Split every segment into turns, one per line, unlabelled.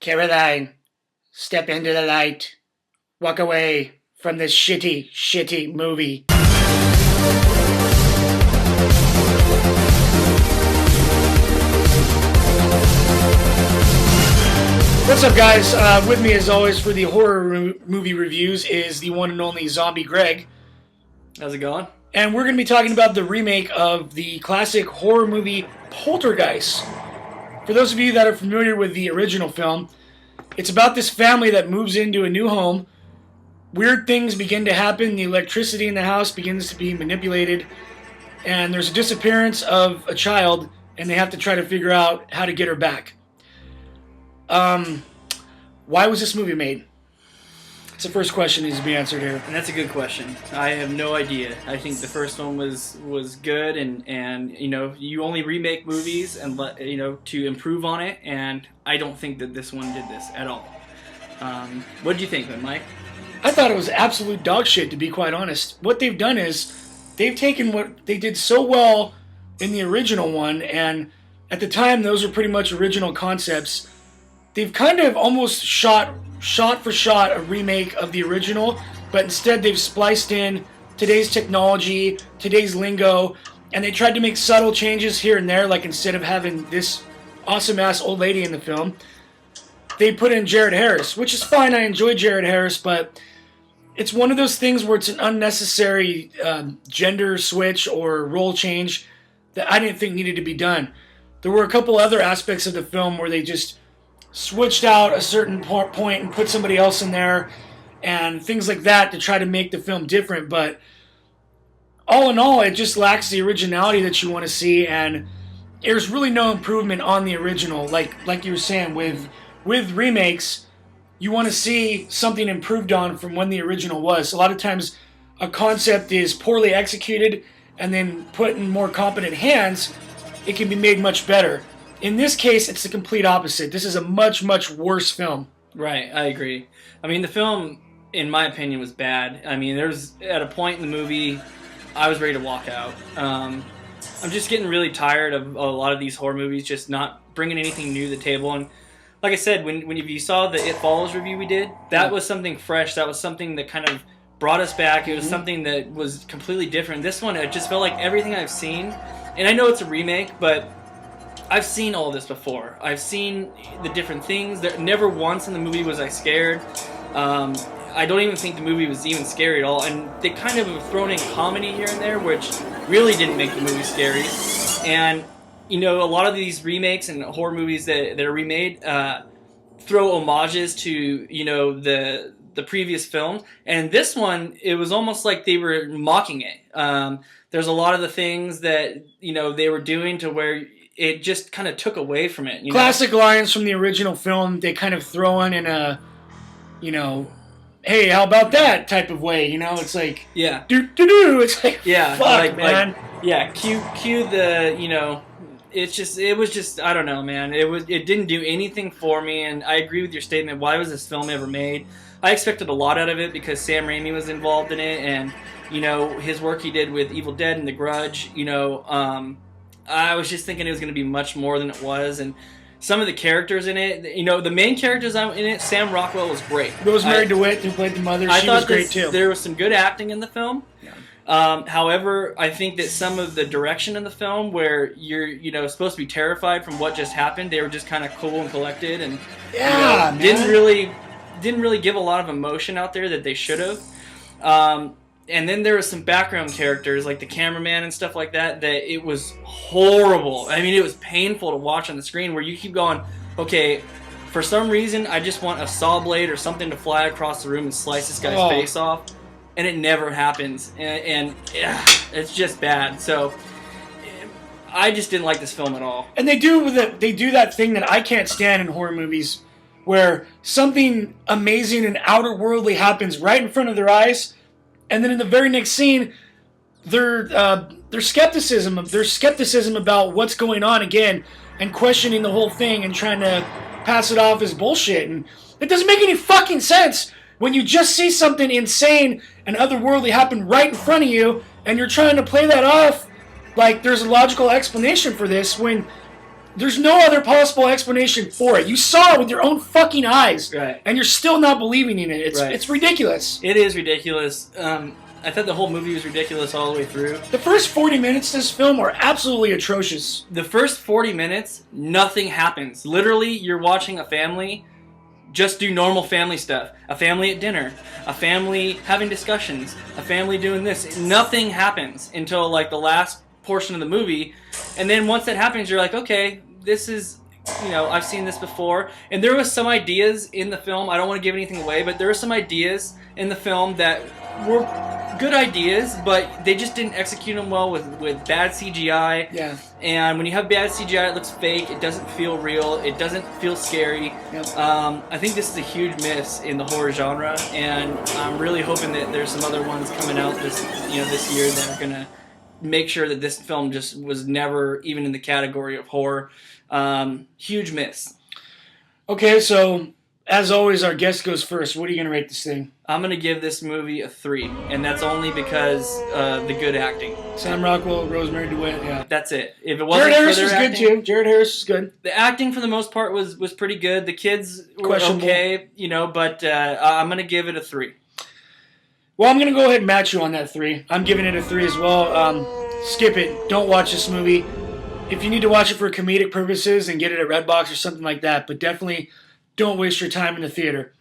Caroline, step into the light. Walk away from this shitty, shitty movie. What's up, guys? With me, as always, for the horror movie reviews is the one and only Zombie Greg.
How's it going?
And we're going to be talking about the remake of the classic horror movie Poltergeist. For those of you that are familiar with the original film, it's about this family that moves into a new home. Weird things begin to happen. The electricity in the house begins to be manipulated. And there's a disappearance of a child, and they have to try to figure out how to get her back. Why was this movie made? It's the first question that needs to be answered here.
And that's a good question. I have no idea. I think the first one was good, and you know, you only remake movies and to improve on it, and I don't think that this one did this at all. What did you think, Mike?
I thought it was absolute dog shit, to be quite honest. What they've done is they've taken what they did so well in the original one, and at the time those were pretty much original concepts. They've kind of almost shot for shot a remake of the original, but instead they've spliced in today's technology, today's lingo, and they tried to make subtle changes here and there, like instead of having this awesome-ass old lady in the film, they put in Jared Harris, which is fine. I enjoy Jared Harris, but it's one of those things where it's an unnecessary gender switch or role change that I didn't think needed to be done. There were a couple other aspects of the film where they just switched out a certain point and put somebody else in there and things like that to try to make the film different, but all in all, it just lacks the originality that you want to see, and there's really no improvement on the original. Like you were saying, with remakes, you want to see something improved on from when the original was. A lot of times a concept is poorly executed and then put in more competent hands, it can be made much better. In this case, it's the complete opposite. This is a much, much worse film.
Right, I agree. I mean, the film, in my opinion, was bad. I mean, there's at a point in the movie, I was ready to walk out. I'm just getting really tired of a lot of these horror movies just not bringing anything new to the table. And like I said, when you saw the It Follows review we did, that was something fresh. That was something that kind of brought us back. It was something that was completely different. This one, it just felt like everything I've seen. And I know it's a remake, but I've seen all this before. I've seen the different things. Never once in the movie was I scared. I don't even think the movie was even scary at all. And they kind of have thrown in comedy here and there, which really didn't make the movie scary. And, you know, a lot of these remakes and horror movies that are remade throw homages to, you know, the previous films. And this one, it was almost like they were mocking it. There's a lot of the things that, you know, they were doing to where it just kind of took away from it.
Classic lines from the original film, they kind of throw in a, you know, hey, how about that type of way, you know? It's like,
yeah,
do. It's like,
yeah,
fuck, man.
Yeah, cue the, you know, it was just, I don't know, man. It didn't do anything for me, and I agree with your statement. Why was this film ever made? I expected a lot out of it because Sam Raimi was involved in it, and, you know, his work he did with Evil Dead and The Grudge, you know, I was just thinking it was going to be much more than it was, and some of the characters in it, you know, the main characters in it, Sam Rockwell was great.
Rosemary DeWitt, who played the mother, she was great too.
There was some good acting in the film. Yeah. However, I think that some of the direction in the film, where you're, you know, supposed to be terrified from what just happened, they were just kind of cool and collected, and
yeah,
you know, didn't really give a lot of emotion out there that they should have. And then there was some background characters, like the cameraman and stuff like that, that it was horrible. I mean, it was painful to watch on the screen, where you keep going, okay, for some reason, I just want a saw blade or something to fly across the room and slice this guy's face off. And it never happens. And it's just bad. So I just didn't like this film at all.
And they do that thing that I can't stand in horror movies, where something amazing and outer-worldly happens right in front of their eyes, and then in the very next scene, their skepticism about what's going on again, and questioning the whole thing and trying to pass it off as bullshit. And it doesn't make any fucking sense when you just see something insane and otherworldly happen right in front of you, and you're trying to play that off like there's a logical explanation for this, when There's no other possible explanation for it. You saw it with your own fucking eyes,
right?
And you're still not believing in it. It's ridiculous.
It is ridiculous. I thought the whole movie was ridiculous all the way through.
The first 40 minutes of this film were absolutely atrocious.
The first 40 minutes, nothing happens. Literally, you're watching a family just do normal family stuff. A family at dinner. A family having discussions. A family doing this. Nothing happens until like the last portion of the movie. And then once that happens, you're like, okay, this is, I've seen this before. And there was some ideas in the film. I don't want to give anything away, but there were some ideas in the film that were good ideas, but they just didn't execute them well with bad CGI.
Yeah.
And when you have bad CGI, it looks fake. It doesn't feel real. It doesn't feel scary.
Yep.
I think this is a huge miss in the horror genre, and I'm really hoping that there's some other ones coming out this year that are gonna make sure that this film just was never even in the category of horror. Huge miss.
Okay, so as always, our guest goes first. What are you going to rate this thing?
I'm going to give this movie a 3, and that's only because the good acting.
Sam Rockwell, Rosemary DeWitt, yeah.
That's it. If it wasn't
Jared Harris
for
was
their
good
acting,
too. Jared Harris was good.
The acting for the most part was pretty good. The kids were okay, but I'm going to give it a 3.
Well, I'm going to go ahead and match you on that 3. I'm giving it a 3 as well. Skip it. Don't watch this movie. If you need to watch it for comedic purposes and get it at Redbox or something like that, but definitely don't waste your time in the theater.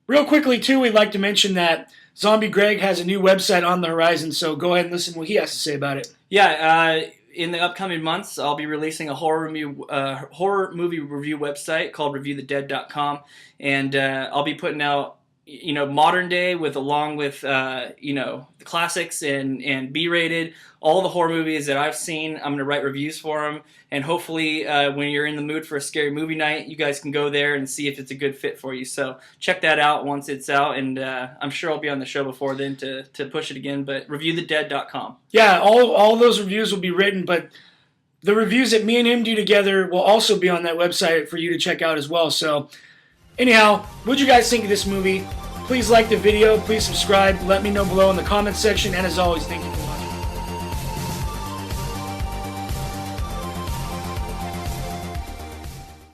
Real quickly, too, we'd like to mention that Zombie Greg has a new website on the horizon, so go ahead and listen to what he has to say about it.
Yeah, in the upcoming months, I'll be releasing a horror movie review website called reviewthedead.com, and I'll be putting out modern day along with the classics and B-rated, all the horror movies that I've seen. I'm going to write reviews for them, and hopefully when you're in the mood for a scary movie night, you guys can go there and see if it's a good fit for you. So check that out once it's out, and I'm sure I'll be on the show before then to push it again, but reviewthedead.com. Yeah,
all those reviews will be written, but the reviews that me and him do together will also be on that website for you to check out as well. So anyhow, what'd you guys think of this movie? Please like the video, please subscribe, let me know below in the comments section, and as always, thank you for watching.